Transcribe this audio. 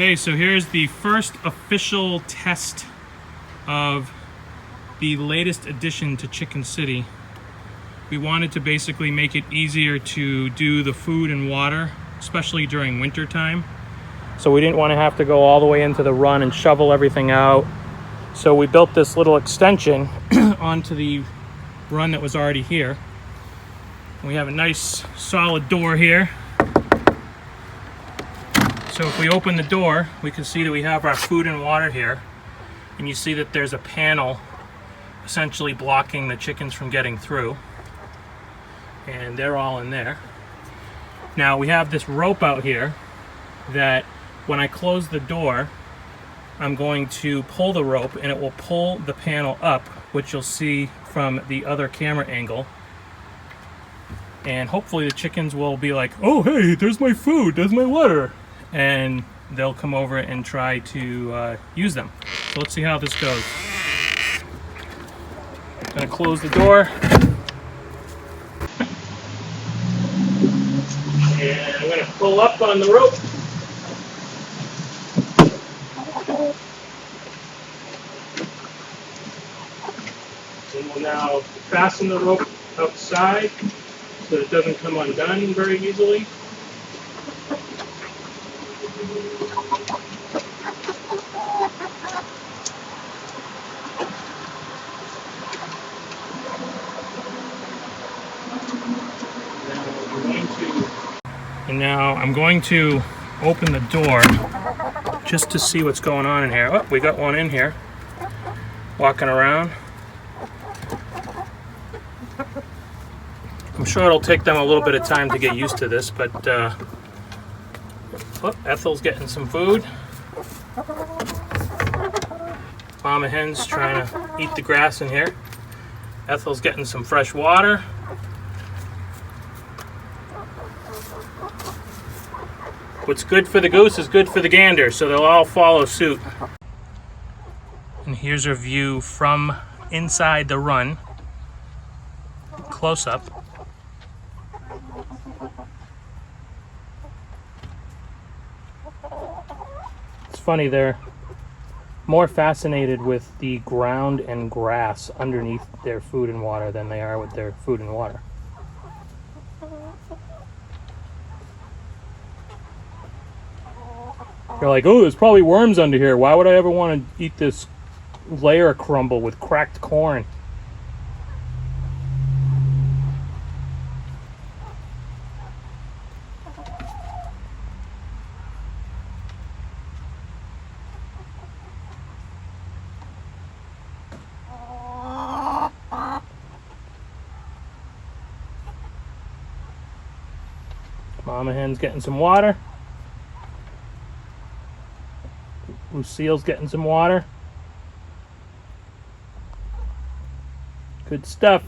Okay, so here's the first official test of the latest addition to Chicken City. We wanted to basically make it easier to do the food and water, especially during winter time. So we didn't want to have to go all the way into the run and shovel everything out. So we built this little extension onto the run that was already here. We have a nice solid door here. So if we open the door, we can see that we have our food and water here. And you see that there's a panel essentially blocking the chickens from getting through. And they're all in there. Now we have this rope out here that when I close the door, I'm going to pull the rope and it will pull the panel up, which you'll see from the other camera angle. And hopefully the chickens will be like, oh hey, there's my food, there's my water. And they'll come over and try to use them. So let's see how this goes. I'm gonna close the door. And I'm gonna pull up on the rope. And we'll now fasten the rope outside so that it doesn't come undone very easily. And now I'm going to open the door just to see what's going on in here. Oh, we got one in here, walking around. I'm sure it'll take them a little bit of time to get used to this, but oh, Ethel's getting some food. Mama hen's trying to eat the grass in here. Ethel's getting some fresh water. What's good for the goose is good for the gander, so they'll all follow suit. And here's a view from inside the run, close up. It's funny, they're more fascinated with the ground and grass underneath their food and water than they are with their food and water. They're like, oh, there's probably worms under here. Why would I ever want to eat this layer of crumble with cracked corn? Mama hen's getting some water. Lucille's getting some water. Good stuff.